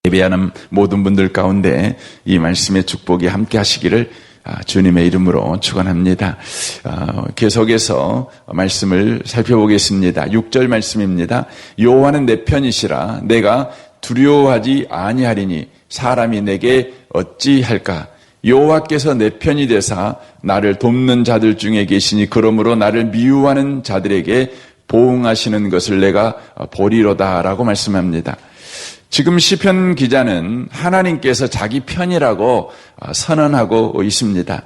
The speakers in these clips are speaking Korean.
예배하는 모든 분들 가운데 이 말씀의 축복이 함께 하시기를 주님의 이름으로 축원합니다. 계속해서 말씀을 살펴보겠습니다. 6절 말씀입니다. 여호와는 내 편이시라 내가 두려워하지 아니하리니 사람이 내게 어찌할까. 여호와께서 내 편이 되사 나를 돕는 자들 중에 계시니 그러므로 나를 미워하는 자들에게 보응하시는 것을 내가 보리로다라고 말씀합니다. 지금 시편 기자는 하나님께서 자기 편이라고 선언하고 있습니다.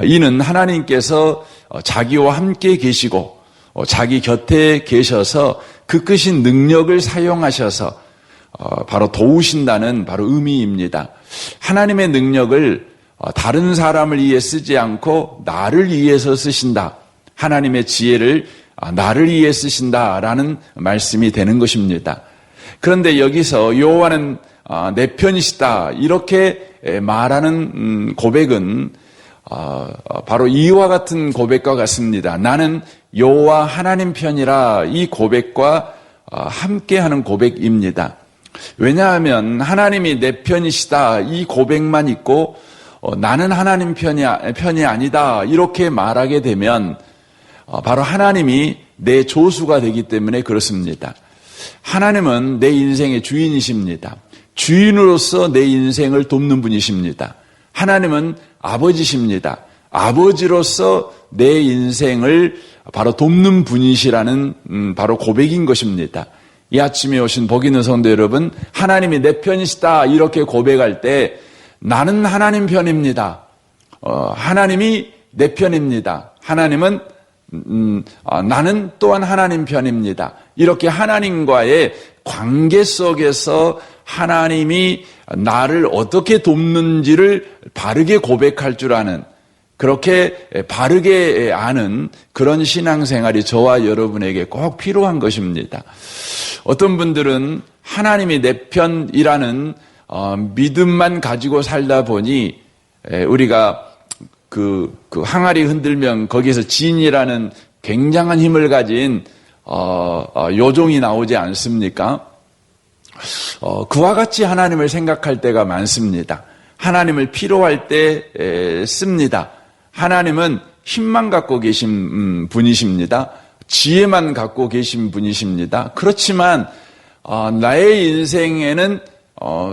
이는 하나님께서 자기와 함께 계시고 자기 곁에 계셔서 그 크신 능력을 사용하셔서 바로 도우신다는 바로 의미입니다. 하나님의 능력을 다른 사람을 위해 쓰지 않고 나를 위해서 쓰신다. 하나님의 지혜를 나를 위해 쓰신다라는 말씀이 되는 것입니다. 그런데 여기서 여호와는 내 편이시다 이렇게 말하는 고백은 바로 이와 같은 고백과 같습니다. 나는 여호와 하나님 편이라 이 고백과 함께하는 고백입니다. 왜냐하면 하나님이 내 편이시다 이 고백만 있고 나는 하나님 편이 아니다 이렇게 말하게 되면 바로 하나님이 내 조수가 되기 때문에 그렇습니다. 하나님은 내 인생의 주인이십니다. 주인으로서 내 인생을 돕는 분이십니다. 하나님은 아버지십니다. 아버지로서 내 인생을 바로 돕는 분이시라는 바로 고백인 것입니다. 이 아침에 오신 복 있는 성도 여러분, 하나님이 내 편이시다 이렇게 고백할 때 나는 하나님 편입니다. 하나님이 내 편입니다. 하나님은 나는 또한 하나님 편입니다. 이렇게 하나님과의 관계 속에서 하나님이 나를 어떻게 돕는지를 바르게 고백할 줄 아는, 그렇게 바르게 아는 그런 신앙생활이 저와 여러분에게 꼭 필요한 것입니다. 어떤 분들은 하나님이 내 편이라는 믿음만 가지고 살다 보니 우리가 그 항아리 흔들면 거기에서 진이라는 굉장한 힘을 가진 요종이 나오지 않습니까? 그와 같이 하나님을 생각할 때가 많습니다. 하나님을 필요할 때 씁니다. 하나님은 힘만 갖고 계신 분이십니다. 지혜만 갖고 계신 분이십니다. 그렇지만 나의 인생에는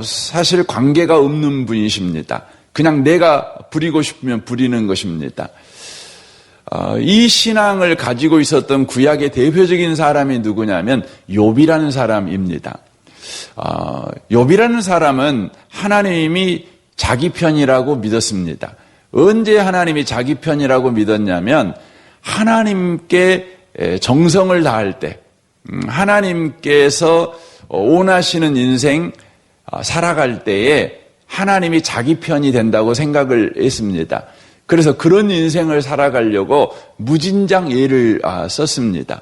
사실 관계가 없는 분이십니다. 그냥 내가 부리고 싶으면 부리는 것입니다. 이 신앙을 가지고 있었던 구약의 대표적인 사람이 누구냐면 욥이라는 사람입니다. 욥이라는 사람은 하나님이 자기 편이라고 믿었습니다. 언제 하나님이 자기 편이라고 믿었냐면 하나님께 정성을 다할 때, 하나님께서 원하시는 인생 살아갈 때에 하나님이 자기 편이 된다고 생각을 했습니다. 그래서 그런 인생을 살아가려고 무진장 애를 썼습니다.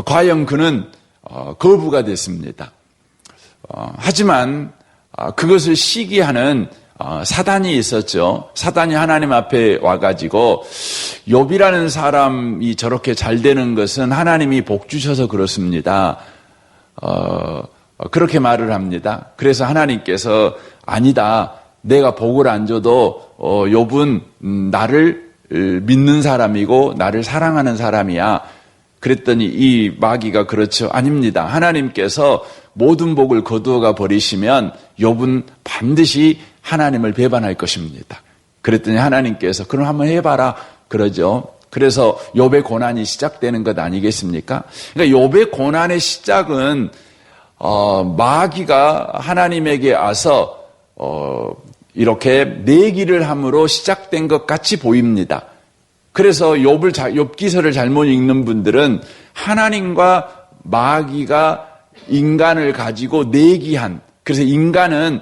과연 그는 거부가 됐습니다. 하지만 그것을 시기하는 사단이 있었죠. 사단이 하나님 앞에 와가지고 욥이라는 사람이 저렇게 잘 되는 것은 하나님이 복 주셔서 그렇습니다. 그렇게 말을 합니다. 그래서 하나님께서 아니다. 내가 복을 안 줘도 욥은 나를 믿는 사람이고 나를 사랑하는 사람이야. 그랬더니 이 마귀가 그렇죠. 아닙니다. 하나님께서 모든 복을 거두어가 버리시면 욥은 반드시 하나님을 배반할 것입니다. 그랬더니 하나님께서 그럼 한번 해봐라 그러죠. 그래서 욥의 고난이 시작되는 것 아니겠습니까? 그러니까 욥의 고난의 시작은 마귀가 하나님에게 와서 이렇게 내기를 함으로 시작된 것 같이 보입니다. 그래서 욥기서를 잘못 읽는 분들은 하나님과 마귀가 인간을 가지고 내기한, 그래서 인간은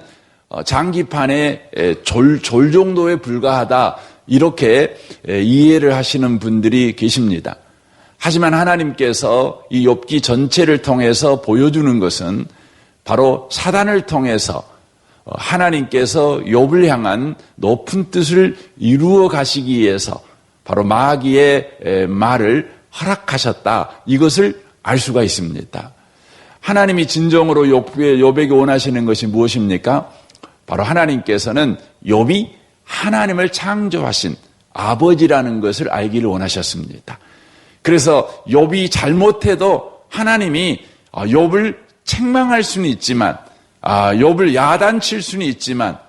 장기판에 졸 정도에 불과하다 이렇게 이해를 하시는 분들이 계십니다. 하지만 하나님께서 이 욥기 전체를 통해서 보여주는 것은 바로 사단을 통해서 하나님께서 욥을 향한 높은 뜻을 이루어 가시기 위해서 바로 마귀의 말을 허락하셨다. 이것을 알 수가 있습니다. 하나님이 진정으로 욥에게 원하시는 것이 무엇입니까? 바로 하나님께서는 욥이 하나님을 창조하신 아버지라는 것을 알기를 원하셨습니다. 그래서 욥이 잘못해도 하나님이 욥을 책망할 수는 있지만, 욥을 야단칠 수는 있지만,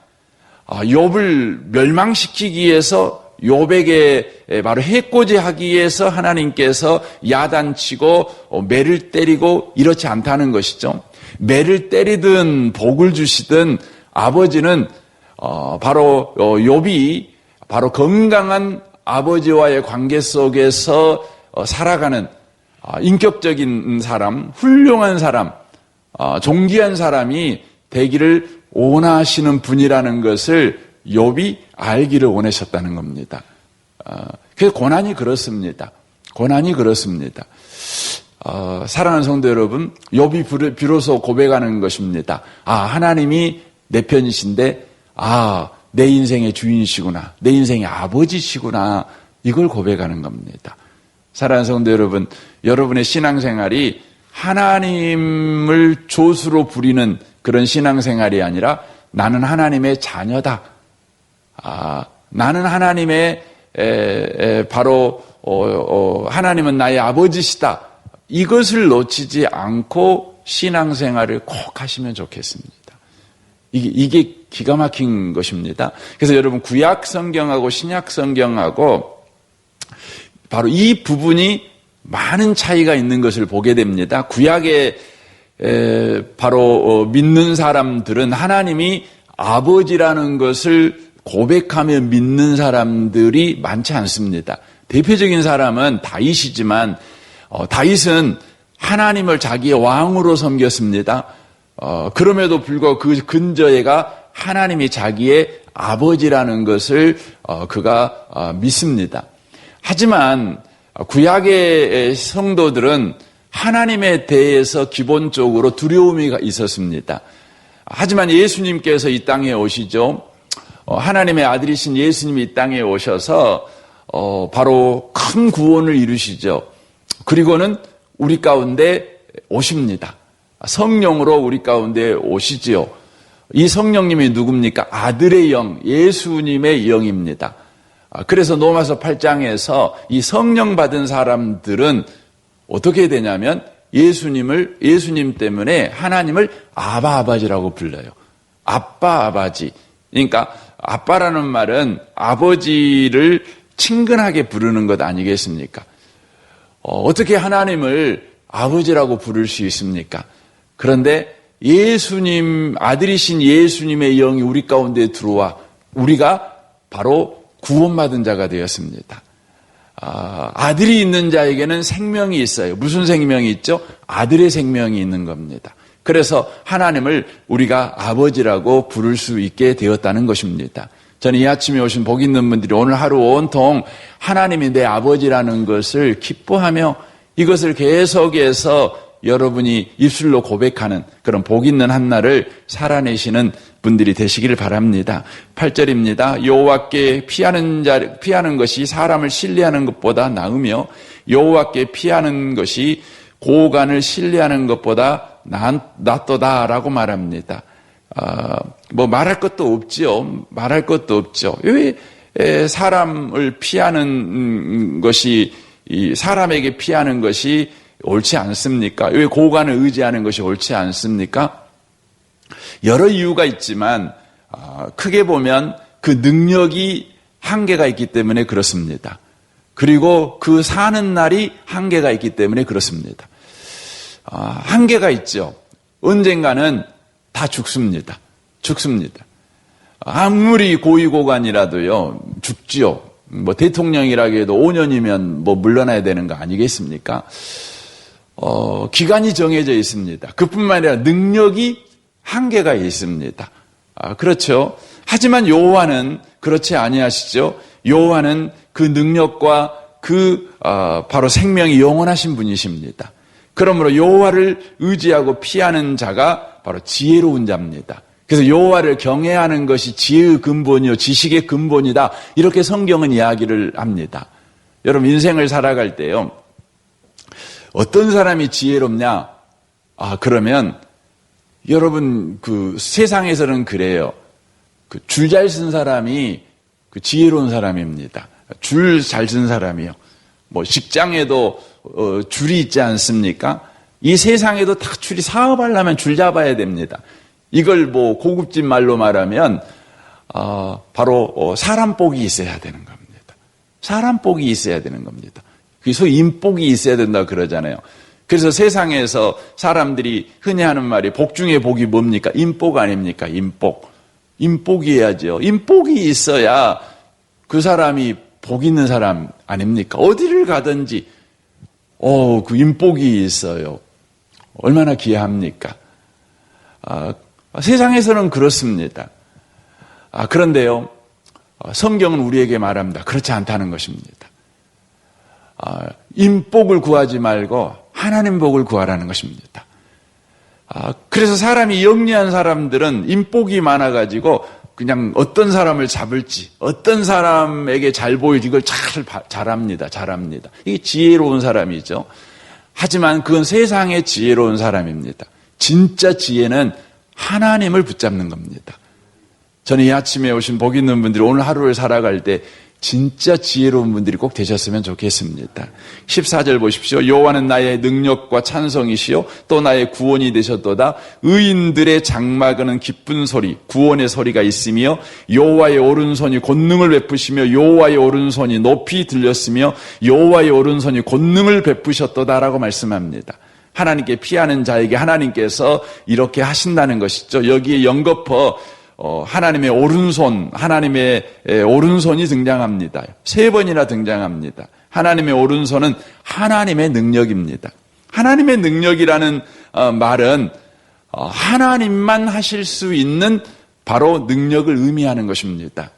욥을 멸망시키기 위해서 욥에게 바로 해코지하기 위해서 하나님께서 야단치고 매를 때리고 이렇지 않다는 것이죠. 매를 때리든 복을 주시든 아버지는 바로 욥이 바로 건강한 아버지와의 관계 속에서 살아가는 인격적인 사람, 훌륭한 사람, 존귀한 사람이 되기를 원하시는 분이라는 것을 욥이 알기를 원하셨다는 겁니다. 그래서 고난이 그렇습니다. 고난이 그렇습니다. 사랑하는 성도 여러분, 욥이 비로소 고백하는 것입니다. 하나님이 내 편이신데, 내 인생의 주인이시구나, 내 인생의 아버지시구나, 이걸 고백하는 겁니다. 사랑하는 성도 여러분, 여러분의 신앙생활이 하나님을 조수로 부리는 그런 신앙생활이 아니라 나는 하나님의 자녀다. 나는 하나님의 바로 하나님은 나의 아버지시다. 이것을 놓치지 않고 신앙생활을 꼭 하시면 좋겠습니다. 이게 기가 막힌 것입니다. 그래서 여러분 구약 성경하고 신약 성경하고 바로 이 부분이 많은 차이가 있는 것을 보게 됩니다. 구약에 바로 믿는 사람들은 하나님이 아버지라는 것을 고백하며 믿는 사람들이 많지 않습니다. 대표적인 사람은 다윗이지만 다윗은 하나님을 자기의 왕으로 섬겼습니다. 그럼에도 불구하고 그 근저에가 하나님이 자기의 아버지라는 것을 그가 믿습니다. 하지만 구약의 성도들은 하나님에 대해서 기본적으로 두려움이 있었습니다. 하지만 예수님께서 이 땅에 오시죠. 하나님의 아들이신 예수님이 이 땅에 오셔서 바로 큰 구원을 이루시죠. 그리고는 우리 가운데 오십니다. 성령으로 우리 가운데 오시지요. 이 성령님이 누굽니까? 아들의 영, 예수님의 영입니다. 그래서 로마서 8장에서 이 성령 받은 사람들은 어떻게 되냐면 예수님 때문에 하나님을 아바지라고 불러요. 아바지. 그러니까 아빠라는 말은 아버지를 친근하게 부르는 것 아니겠습니까? 어떻게 하나님을 아버지라고 부를 수 있습니까? 그런데 아들이신 예수님의 영이 우리 가운데 들어와 우리가 바로 구원받은 자가 되었습니다. 아들이 있는 자에게는 생명이 있어요. 무슨 생명이 있죠? 아들의 생명이 있는 겁니다. 그래서 하나님을 우리가 아버지라고 부를 수 있게 되었다는 것입니다. 저는 이 아침에 오신 복 있는 분들이 오늘 하루 온통 하나님이 내 아버지라는 것을 기뻐하며 이것을 계속해서 여러분이 입술로 고백하는 그런 복 있는 한날을 살아내시는 분들이 되시기를 바랍니다. 8절입니다. 여호와께 피하는 것이 사람을 신뢰하는 것보다 나으며 여호와께 피하는 것이 고관을 신뢰하는 것보다 낫도다라고 말합니다. 말할 것도 없지요. 말할 것도 없죠. 왜 사람을 피하는 것이 사람에게 피하는 것이 옳지 않습니까? 왜 고관을 의지하는 것이 옳지 않습니까? 여러 이유가 있지만 크게 보면 그 능력이 한계가 있기 때문에 그렇습니다. 그리고 그 사는 날이 한계가 있기 때문에 그렇습니다. 한계가 있죠. 언젠가는 다 죽습니다. 아무리 고위고관이라도요 죽지요. 대통령이라고 해도 5년이면 물러나야 되는 거 아니겠습니까? 기간이 정해져 있습니다. 그뿐만 아니라 능력이 한계가 있습니다. 그렇죠. 하지만 여호와는 그렇지 아니하시죠. 여호와는 그 능력과 바로 생명이 영원하신 분이십니다. 그러므로 여호와를 의지하고 피하는 자가 바로 지혜로운 자입니다. 그래서 여호와를 경외하는 것이 지혜의 근본이요 지식의 근본이다. 이렇게 성경은 이야기를 합니다. 여러분 인생을 살아갈 때요. 어떤 사람이 지혜롭냐? 그러면 여러분 그 세상에서는 그래요. 그 줄 잘 쓴 사람이 그 지혜로운 사람입니다. 줄 잘 쓴 사람이요. 뭐 직장에도 줄이 있지 않습니까? 이 세상에도 다 줄이 사업하려면 줄 잡아야 됩니다. 이걸 뭐 고급진 말로 말하면 바로 사람 복이 있어야 되는 겁니다. 사람 복이 있어야 되는 겁니다. 그래서 인복이 있어야 된다 그러잖아요. 그래서 세상에서 사람들이 흔히 하는 말이 복 중에 복이 뭡니까? 인복 아닙니까? 인복. 인복이어야죠. 인복이 있어야 그 사람이 복 있는 사람 아닙니까? 어디를 가든지 그 인복이 있어요. 얼마나 귀합니까? 세상에서는 그렇습니다. 그런데요, 성경은 우리에게 말합니다. 그렇지 않다는 것입니다. 인복을 구하지 말고 하나님 복을 구하라는 것입니다. 그래서 사람이 영리한 사람들은 인복이 많아가지고 그냥 어떤 사람을 잡을지, 어떤 사람에게 잘 보일지 이걸 잘합니다. 이게 지혜로운 사람이죠. 하지만 그건 세상의 지혜로운 사람입니다. 진짜 지혜는 하나님을 붙잡는 겁니다. 저는 이 아침에 오신 복 있는 분들이 오늘 하루를 살아갈 때 진짜 지혜로운 분들이 꼭 되셨으면 좋겠습니다. 14절 보십시오. 여호와는 나의 능력과 찬성이시요 또 나의 구원이 되셨도다. 의인들의 장막에는 기쁜 소리, 구원의 소리가 있으며 여호와의 오른손이 권능을 베푸시며 여호와의 오른손이 높이 들렸으며 여호와의 오른손이 권능을 베푸셨도다라고 말씀합니다. 하나님께 피하는 자에게 하나님께서 이렇게 하신다는 것이죠. 여기에 연거푸 하나님의 오른손이 등장합니다. 3번이나 등장합니다. 하나님의 오른손은 하나님의 능력입니다. 하나님의 능력이라는 말은 하나님만 하실 수 있는 바로 능력을 의미하는 것입니다.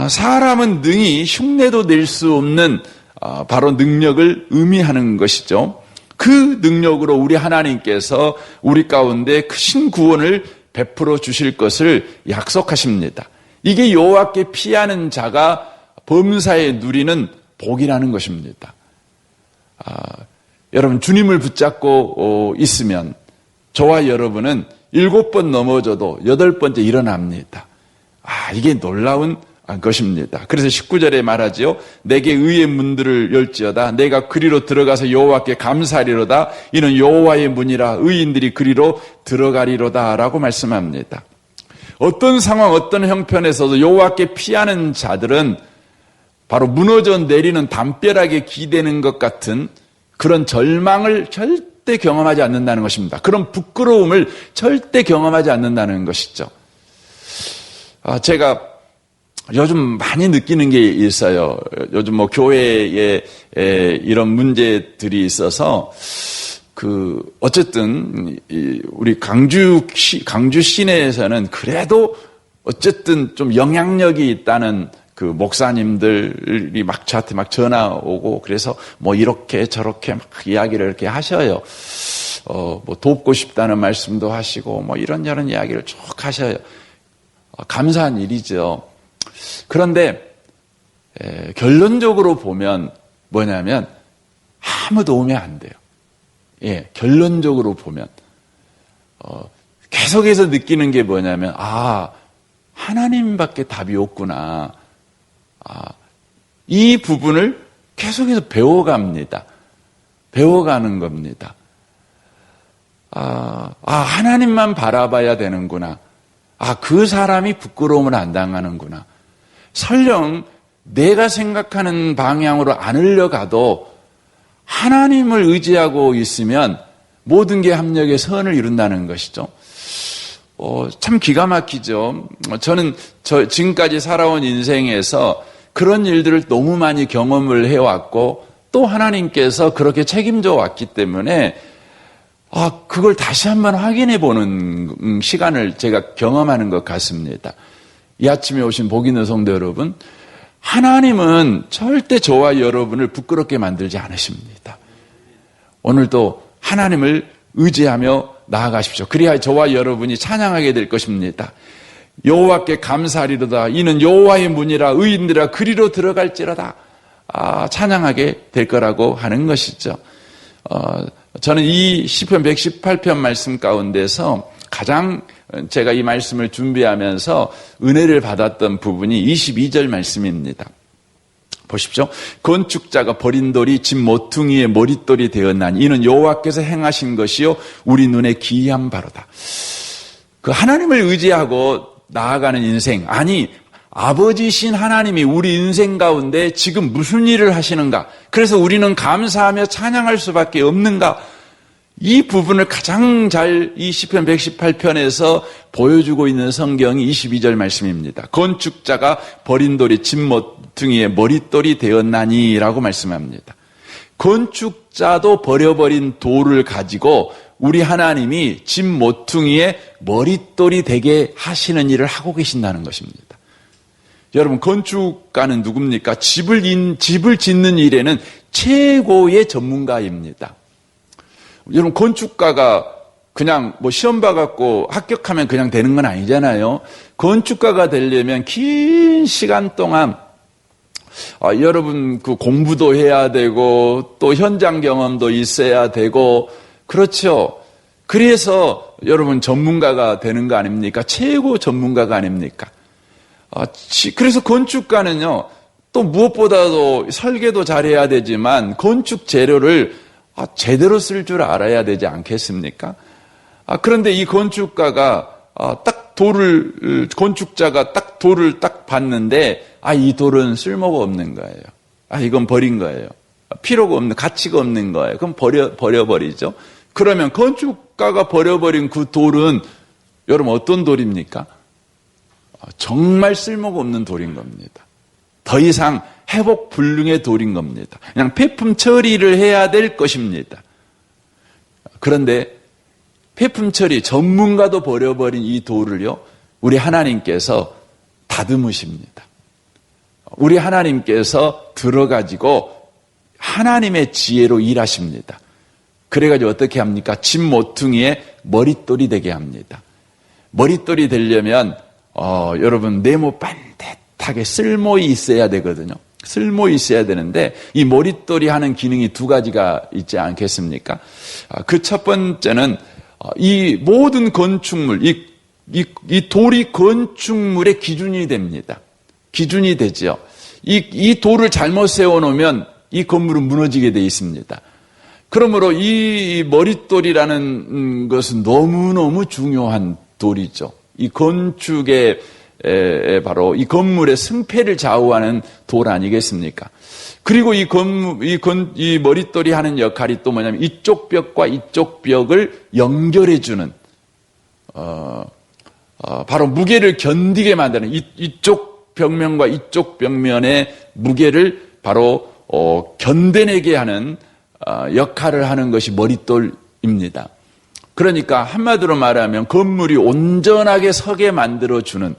사람은 능히 흉내도 낼 수 없는 바로 능력을 의미하는 것이죠. 그 능력으로 우리 하나님께서 우리 가운데 크신 구원을 베풀어 주실 것을 약속하십니다. 이게 여호와께 피하는 자가 범사에 누리는 복이라는 것입니다. 여러분 주님을 붙잡고 있으면 저와 여러분은 7번 넘어져도 8번째 일어납니다. 이게 놀라운 것입니다. 그래서 19절에 말하지요. 내게 의의 문들을 열지어다. 내가 그리로 들어가서 여호와께 감사하리로다. 이는 여호와의 문이라 의인들이 그리로 들어가리로다 라고 말씀합니다. 어떤 상황 어떤 형편에서도 여호와께 피하는 자들은 바로 무너져 내리는 담벼락에 기대는 것 같은 그런 절망을 절대 경험하지 않는다는 것입니다. 그런 부끄러움을 절대 경험하지 않는다는 것이죠. 제가 요즘 많이 느끼는 게 있어요. 요즘 뭐 교회에 이런 문제들이 있어서 어쨌든 우리 강주 시내에서는 그래도 어쨌든 좀 영향력이 있다는 그 목사님들이 막 저한테 막 전화 오고 그래서 뭐 이렇게 저렇게 막 이야기를 이렇게 하셔요. 뭐 돕고 싶다는 말씀도 하시고 뭐 이런저런 이야기를 쭉 하셔요. 감사한 일이죠. 그런데 결론적으로 보면 뭐냐면 아무 도움이 안 돼요. 결론적으로 보면 계속해서 느끼는 게 뭐냐면 하나님밖에 답이 없구나. 이 부분을 계속해서 배워갑니다. 배워가는 겁니다. 하나님만 바라봐야 되는구나. 그 사람이 부끄러움을 안 당하는구나. 설령 내가 생각하는 방향으로 안 흘러가도 하나님을 의지하고 있으면 모든 게 합력의 선을 이룬다는 것이죠. 참 기가 막히죠. 저는 지금까지 살아온 인생에서 그런 일들을 너무 많이 경험을 해왔고 또 하나님께서 그렇게 책임져 왔기 때문에 그걸 다시 한번 확인해 보는 시간을 제가 경험하는 것 같습니다. 이 아침에 오신 복 있는 성도 여러분, 하나님은 절대 저와 여러분을 부끄럽게 만들지 않으십니다. 오늘도 하나님을 의지하며 나아가십시오. 그래야 저와 여러분이 찬양하게 될 것입니다. 여호와께 감사하리로다. 이는 여호와의 문이라 의인들아 그리로 들어갈지로다. 찬양하게 될 거라고 하는 것이죠. 저는 이 시편 118편 말씀 가운데서 가장 제가 이 말씀을 준비하면서 은혜를 받았던 부분이 22절 말씀입니다. 보십시오. 건축자가 버린 돌이 집 모퉁이의 머릿돌이 되었나니 이는 여호와께서 행하신 것이요 우리 눈에 기이한 바로다. 그 하나님을 의지하고 나아가는 인생, 아니 아버지신 하나님이 우리 인생 가운데 지금 무슨 일을 하시는가? 그래서 우리는 감사하며 찬양할 수밖에 없는가? 이 부분을 가장 잘 이 시편 118편에서 보여주고 있는 성경이 22절 말씀입니다. 건축자가 버린 돌이 집 모퉁이의 머릿돌이 되었나니라고 말씀합니다. 건축자도 버려버린 돌을 가지고 우리 하나님이 집 모퉁이의 머릿돌이 되게 하시는 일을 하고 계신다는 것입니다. 여러분, 건축가는 누굽니까? 집을 짓는 일에는 최고의 전문가입니다. 여러분, 건축가가 그냥 시험 봐갖고 합격하면 그냥 되는 건 아니잖아요. 건축가가 되려면 긴 시간 동안 여러분 그 공부도 해야 되고 또 현장 경험도 있어야 되고 그렇죠. 그래서 여러분 전문가가 되는 거 아닙니까? 최고 전문가가 아닙니까? 그래서 건축가는요, 또 무엇보다도 설계도 잘해야 되지만 건축 재료를 제대로 쓸 줄 알아야 되지 않겠습니까? 그런데 이 건축가가 건축자가 돌을 딱 봤는데, 이 돌은 쓸모가 없는 거예요. 이건 버린 거예요. 필요가 없는, 가치가 없는 거예요. 그럼 버려버리죠. 그러면 건축가가 버려버린 그 돌은 여러분 어떤 돌입니까? 정말 쓸모가 없는 돌인 겁니다. 더 이상 회복 불능의 돌인 겁니다. 그냥 폐품 처리를 해야 될 것입니다. 그런데 폐품 처리, 전문가도 버려버린 이 돌을요, 우리 하나님께서 다듬으십니다. 우리 하나님께서 들어가지고 하나님의 지혜로 일하십니다. 그래가지고 어떻게 합니까? 집 모퉁이에 머릿돌이 되게 합니다. 머릿돌이 되려면 여러분 네모 반듯하게 쓸모이 있어야 되거든요. 쓸모 있어야 되는데 이 머릿돌이 하는 기능이 두 가지가 있지 않겠습니까? 그 첫 번째는 이 모든 건축물, 이 돌이 건축물의 기준이 됩니다. 기준이 되죠. 이 돌을 잘못 세워놓으면 이 건물은 무너지게 돼 있습니다. 그러므로 이 머릿돌이라는 것은 너무너무 중요한 돌이죠. 이 건축의 바로 이 건물의 승패를 좌우하는 돌 아니겠습니까? 그리고 이 머릿돌이 하는 역할이 또 뭐냐면 이쪽 벽과 이쪽 벽을 연결해주는, 바로 무게를 견디게 만드는 이쪽 벽면과 이쪽 벽면의 무게를 바로 견뎌내게 하는 역할을 하는 것이 머릿돌입니다. 그러니까 한마디로 말하면 건물이 온전하게 서게 만들어주는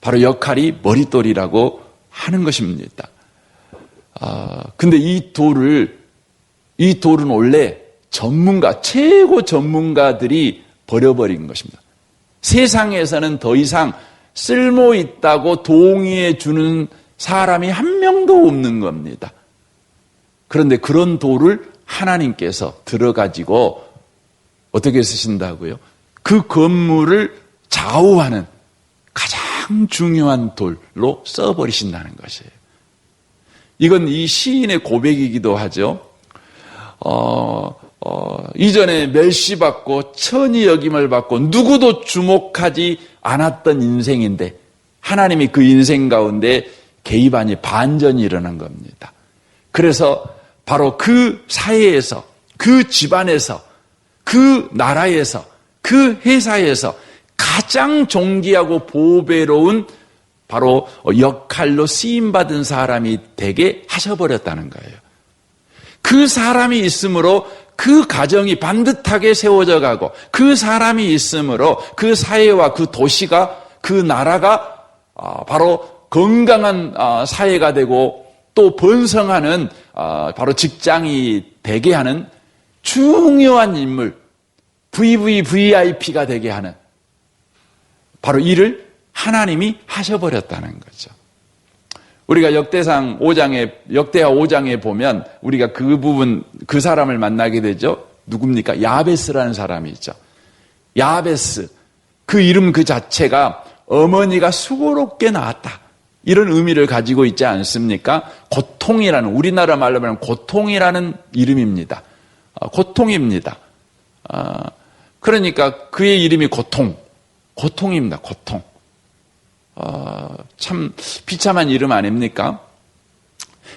바로 역할이 머릿돌이라고 하는 것입니다. 근데 이 돌은 원래 최고 전문가들이 버려버린 것입니다. 세상에서는 더 이상 쓸모 있다고 동의해 주는 사람이 한 명도 없는 겁니다. 그런데 그런 돌을 하나님께서 들어가지고 어떻게 쓰신다고요? 그 건물을 좌우하는 가장 중요한 돌로 써버리신다는 것이에요. 이건 이 시인의 고백이기도 하죠. 이전에 멸시받고 천히 여김을 받고 누구도 주목하지 않았던 인생인데 하나님이 그 인생 가운데 개입하니 반전이 일어난 겁니다. 그래서 바로 그 사회에서, 그 집안에서, 그 나라에서, 그 회사에서 가장 존귀하고 보배로운 바로 역할로 쓰임받은 사람이 되게 하셔버렸다는 거예요. 그 사람이 있으므로 그 가정이 반듯하게 세워져 가고 그 사람이 있으므로 그 사회와 그 도시가, 그 나라가 바로 건강한 사회가 되고 또 번성하는 바로 직장이 되게 하는 중요한 인물, VVIP가 되게 하는 바로 일을 하나님이 하셔버렸다는 거죠. 우리가 역대하 5장에 보면 우리가 그 사람을 만나게 되죠. 누굽니까? 야베스라는 사람이 있죠. 야베스. 그 이름 그 자체가 어머니가 수고롭게 낳았다. 이런 의미를 가지고 있지 않습니까? 고통이라는, 우리나라 말로 하면 고통이라는 이름입니다. 고통입니다. 그러니까 그의 이름이 고통입니다. 고통. 참 비참한 이름 아닙니까?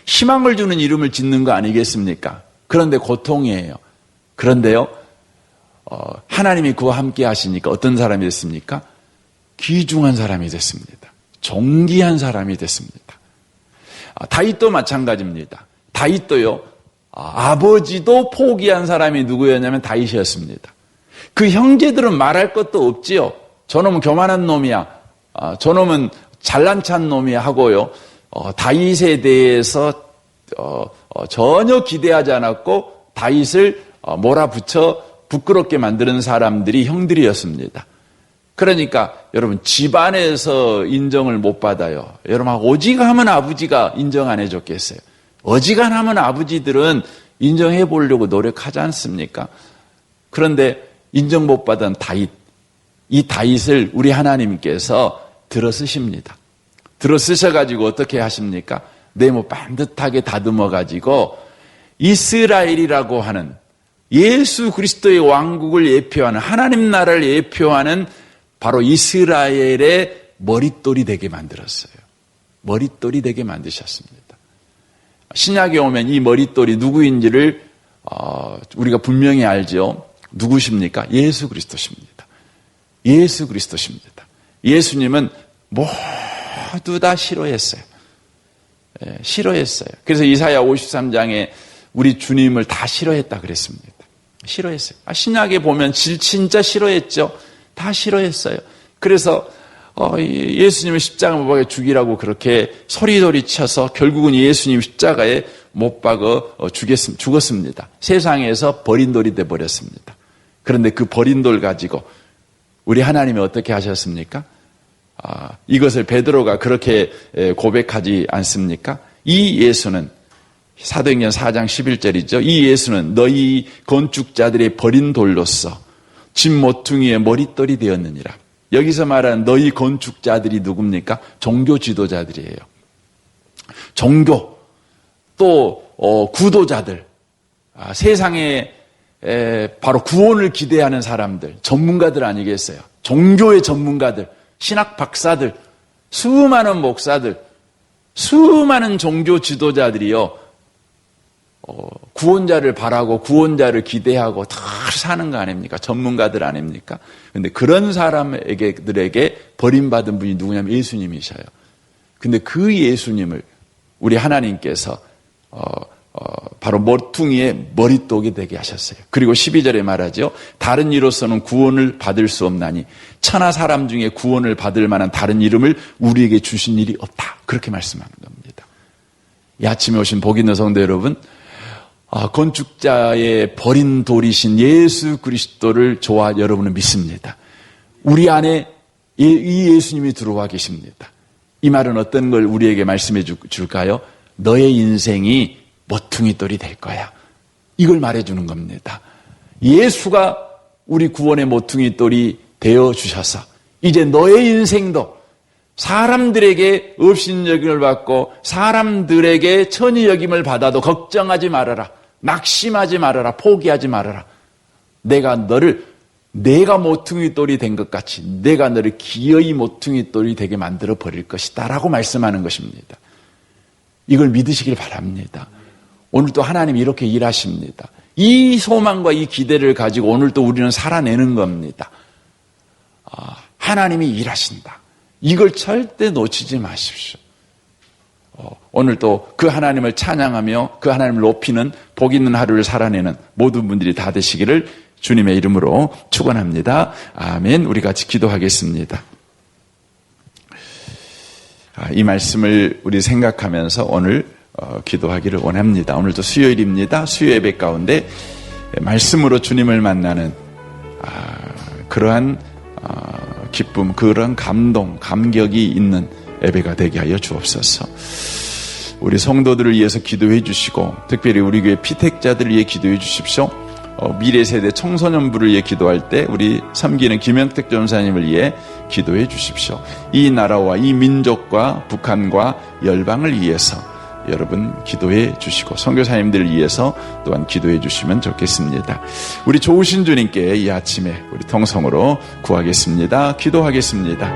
희망을 주는 이름을 짓는 거 아니겠습니까? 그런데 고통이에요. 그런데요, 하나님이 그와 함께 하시니까 어떤 사람이 됐습니까? 귀중한 사람이 됐습니다. 존귀한 사람이 됐습니다. 다윗도 마찬가지입니다. 다윗도요, 아버지도 포기한 사람이 누구였냐면 다윗이었습니다. 그 형제들은 말할 것도 없지요. 저놈은 교만한 놈이야. 저놈은 잘난 체한 놈이야 하고요. 다윗에 대해서 전혀 기대하지 않았고 다윗을 몰아붙여 부끄럽게 만드는 사람들이 형들이었습니다. 그러니까 여러분 집안에서 인정을 못 받아요. 여러분 오지간하면 아버지가 인정 안 해줬겠어요. 어지간하면 아버지들은 인정해 보려고 노력하지 않습니까? 그런데 인정 못 받은 다윗, 이 다윗을 우리 하나님께서 들어쓰십니다. 들어쓰셔가지고 어떻게 하십니까? 네모 반듯하게 다듬어가지고 이스라엘이라고 하는 예수 그리스도의 왕국을 예표하는 하나님 나라를 예표하는 바로 이스라엘의 머릿돌이 되게 만들었어요. 머릿돌이 되게 만드셨습니다. 신약에 오면 이 머릿돌이 누구인지를 우리가 분명히 알죠. 누구십니까? 예수 그리스도십니다. 예수 그리스도십니다. 예수님은 모두 다 싫어했어요. 싫어했어요. 그래서 이사야 53장에 우리 주님을 다 싫어했다 그랬습니다. 싫어했어요. 신약에 보면 진짜 싫어했죠. 다 싫어했어요. 그래서 예수님을 십자가 못 박아 죽이라고 그렇게 소리소리 쳐서 결국은 예수님 십자가에 못 박아 죽었습니다. 세상에서 버린 돌이 되어버렸습니다. 그런데 그 버린 돌 가지고 우리 하나님이 어떻게 하셨습니까? 이것을 베드로가 그렇게 고백하지 않습니까? 이 예수는 사도행전 4장 11절이죠. 이 예수는 너희 건축자들의 버린 돌로서 집 모퉁이의 머릿돌이 되었느니라. 여기서 말하는 너희 건축자들이 누굽니까? 종교 지도자들이에요. 종교, 또 구도자들, 세상에 바로 구원을 기대하는 사람들, 전문가들 아니겠어요? 종교의 전문가들, 신학 박사들, 수많은 목사들, 수많은 종교 지도자들이요, 구원자를 바라고 구원자를 기대하고 다 사는 거 아닙니까? 전문가들 아닙니까? 근데 그런 사람들에게 버림받은 분이 누구냐면 예수님이셔요. 근데 그 예수님을 우리 하나님께서 바로 모퉁이의 머릿독이 되게 하셨어요. 그리고 12절에 말하죠. 다른 이로서는 구원을 받을 수 없나니 천하 사람 중에 구원을 받을 만한 다른 이름을 우리에게 주신 일이 없다. 그렇게 말씀하는 겁니다. 이 아침에 오신 복 있는 성도 여러분, 건축자의 버린 돌이신 예수 그리스도를 저와 여러분은 믿습니다. 우리 안에 이 예수님이 들어와 계십니다. 이 말은 어떤 걸 우리에게 말씀해 줄까요? 너의 인생이 모퉁이 돌이 될 거야. 이걸 말해주는 겁니다. 예수가 우리 구원의 모퉁이 돌이 되어 주셔서 이제 너의 인생도 사람들에게 업신여김을 받고 사람들에게 천의여김을 받아도 걱정하지 말아라. 낙심하지 말아라. 포기하지 말아라. 내가 모퉁이 돌이 된 것 같이 내가 너를 기어이 모퉁이 돌이 되게 만들어 버릴 것이다 라고 말씀하는 것입니다. 이걸 믿으시길 바랍니다. 오늘도 하나님이 이렇게 일하십니다. 이 소망과 이 기대를 가지고 오늘도 우리는 살아내는 겁니다. 하나님이 일하신다. 이걸 절대 놓치지 마십시오. 오늘도 그 하나님을 찬양하며 그 하나님을 높이는 복 있는 하루를 살아내는 모든 분들이 다 되시기를 주님의 이름으로 축원합니다. 아멘. 우리 같이 기도하겠습니다. 이 말씀을 우리 생각하면서 오늘 기도하기를 원합니다. 오늘도 수요일입니다. 수요 예배 가운데 말씀으로 주님을 만나는 그러한 기쁨, 그런 감동, 감격이 있는 예배가 되게 하여 주옵소서. 우리 성도들을 위해서 기도해 주시고 특별히 우리 교회 피택자들을 위해 기도해 주십시오. 미래 세대 청소년부를 위해 기도할 때 우리 섬기는 김영택 전사님을 위해 기도해 주십시오. 이 나라와 이 민족과 북한과 열방을 위해서 여러분 기도해 주시고 선교사님들을 위해서 또한 기도해 주시면 좋겠습니다. 우리 좋으신 주님께 이 아침에 우리 통성으로 구하겠습니다. 기도하겠습니다.